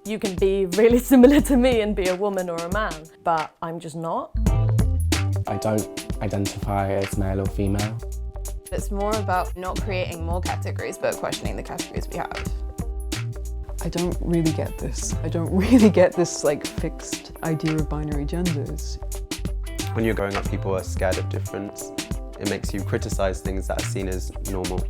You can be really similar to me and be a woman or a man, but I'm just not. I don't identify as male or female. It's more about not creating more categories, but questioning the categories we have. I don't really get this. I don't really get this like fixed idea of binary genders. When you're growing up, people are scared of difference. It makes you criticise things that are seen as normal.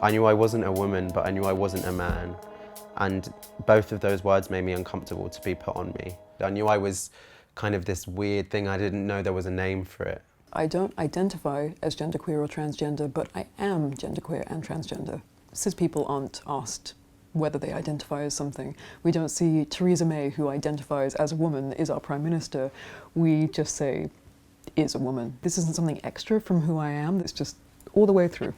I knew I wasn't a woman, but I knew I wasn't a man. And both of those words made me uncomfortable to be put on me. I knew I was kind of this weird thing. I didn't know there was a name for it. I don't identify as genderqueer or transgender, but I am genderqueer and transgender. Cis people aren't asked whether they identify as something. We don't see Theresa May, who identifies as a woman, is our Prime Minister. We just say, is a woman. This isn't something extra from who I am, it's just all the way through.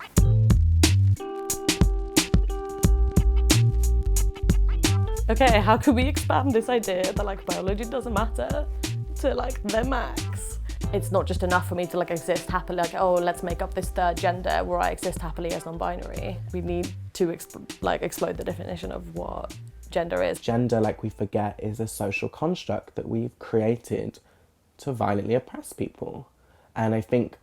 Okay, how can we expand this idea that like biology doesn't matter to like the max? It's not just enough for me to like exist happily, like, oh, let's make up this third gender where I exist happily as non-binary. We need to explode the definition of what gender is. Gender, like we forget, is a social construct that we've created to violently oppress people. And I think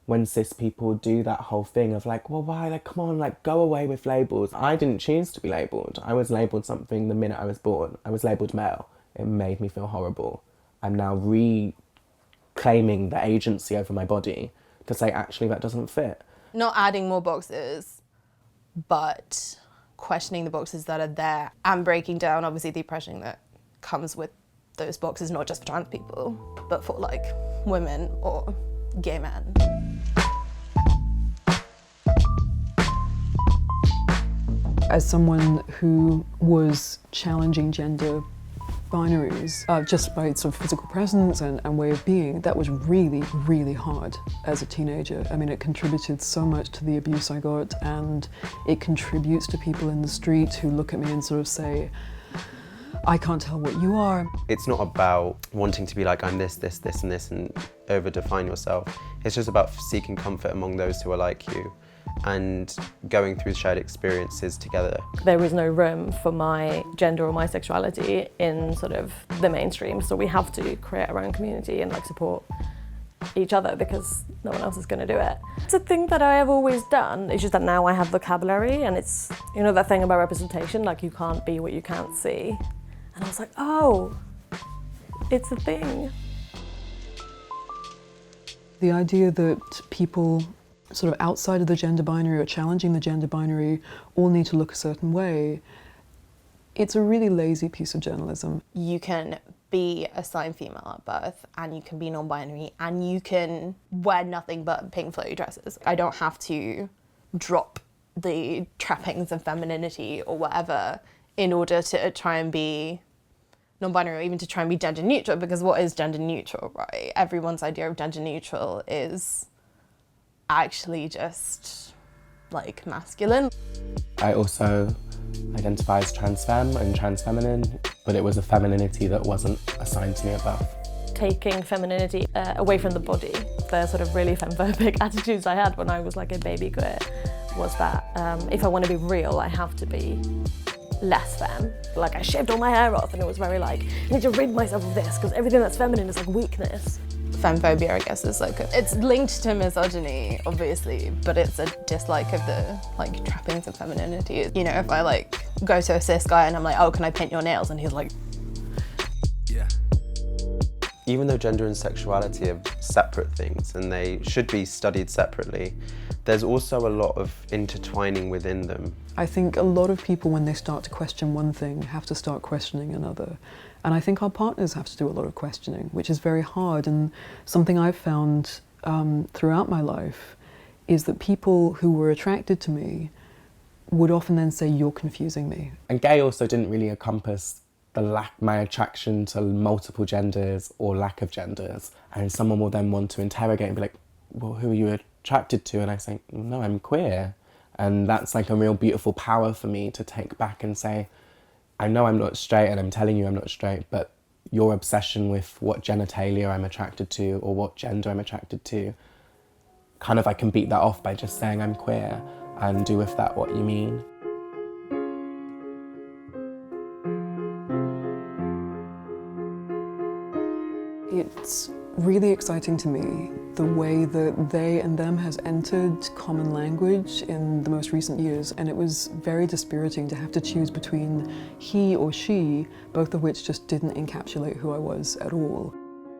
when cis people do that whole thing of like, well, why, like, come on, like, go away with labels. I didn't choose to be labelled. I was labelled something the minute I was born. I was labelled male. It made me feel horrible. I'm now reclaiming the agency over my body to say, actually, that doesn't fit. Not adding more boxes, but questioning the boxes that are there and breaking down, obviously, the oppression that comes with those boxes, not just for trans people, but for, like, women or gay men. As someone who was challenging gender binaries, just by sort of physical presence and way of being, that was really, really hard as a teenager. I mean, it contributed so much to the abuse I got, and it contributes to people in the street who look at me and sort of say, I can't tell what you are. It's not about wanting to be like, I'm this, this, this, and this, and over-define yourself. It's just about seeking comfort among those who are like you and going through shared experiences together. There is no room for my gender or my sexuality in sort of the mainstream, so we have to create our own community and like support each other because no one else is going to do it. It's a thing that I have always done, it's just that now I have vocabulary, and it's, you know, that thing about representation, like you can't be what you can't see. And I was like, oh, it's a thing. The idea that people sort of outside of the gender binary or challenging the gender binary all need to look a certain way, it's a really lazy piece of journalism. You can be assigned female at birth, and you can be non-binary, and you can wear nothing but pink flowy dresses. I don't have to drop the trappings of femininity or whatever in order to try and be non-binary, or even to try and be gender neutral, because what is gender neutral, right? Everyone's idea of gender neutral is actually just like masculine. I also identify as trans femme and trans feminine, but it was a femininity that wasn't assigned to me at birth. Taking femininity away from the body, the sort of really femphobic attitudes I had when I was like a baby queer, was that if I want to be real, I have to be less femme. Like I shaved all my hair off, and it was very like, I need to rid myself of this because everything that's feminine is like weakness. Femphobia, I guess, is like, it's linked to misogyny, obviously, but it's a dislike of the like trappings of femininity. You know, if I like go to a cis guy and I'm like, oh, can I paint your nails? And he's like, yeah. Even though gender and sexuality are separate things and they should be studied separately, there's also a lot of intertwining within them. I think a lot of people, when they start to question one thing, have to start questioning another. And I think our partners have to do a lot of questioning, which is very hard. And something I've found throughout my life is that people who were attracted to me would often then say, you're confusing me. And gay also didn't really encompass my attraction to multiple genders or lack of genders. And someone will then want to interrogate and be like, well, who are you attracted to? And I say, no, I'm queer. And that's like a real beautiful power for me to take back and say, I know I'm not straight and I'm telling you I'm not straight, but your obsession with what genitalia I'm attracted to or what gender I'm attracted to, kind of I can beat that off by just saying I'm queer and do with that what you mean. It's really exciting to me the way that they and them has entered common language in the most recent years, and it was very dispiriting to have to choose between he or she, both of which just didn't encapsulate who I was at all.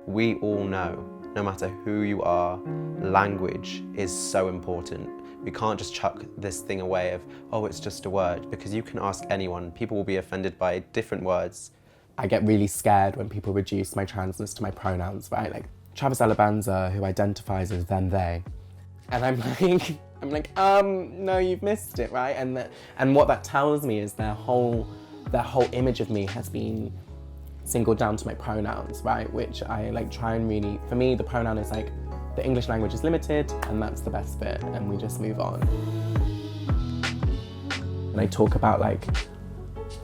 We all know, no matter who you are, language is so important. We can't just chuck this thing away of, oh, it's just a word, because you can ask anyone, people will be offended by different words. I get really scared when people reduce my transness to my pronouns, right? Like Travis Alabanza, who identifies as them, they. And I'm like, no, you've missed it, right? And what that tells me is their whole image of me has been singled down to my pronouns, right? Which I like try and really, for me, the pronoun is like, the English language is limited and that's the best bit, and we just move on. And I talk about like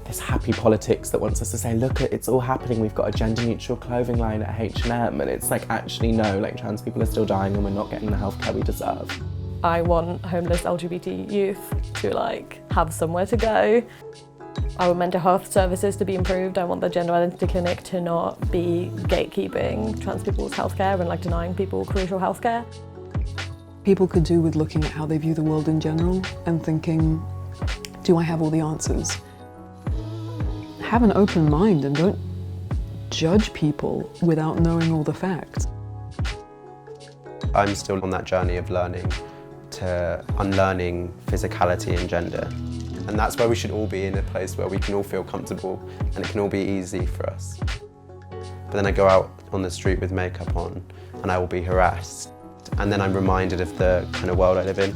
this happy politics that wants us to say, look, it's all happening, we've got a gender neutral clothing line at H&M, and it's like, actually no, like trans people are still dying and we're not getting the healthcare we deserve. I want homeless LGBT youth to like have somewhere to go. I want mental health services to be improved. I want the gender identity clinic to not be gatekeeping trans people's healthcare and like denying people crucial healthcare. People could do with looking at how they view the world in general and thinking, do I have all the answers? Have an open mind and don't judge people without knowing all the facts. I'm still on that journey of learning to unlearning physicality and gender. And that's where we should all be, in a place where we can all feel comfortable and it can all be easy for us. But then I go out on the street with makeup on and I will be harassed. And then I'm reminded of the kind of world I live in.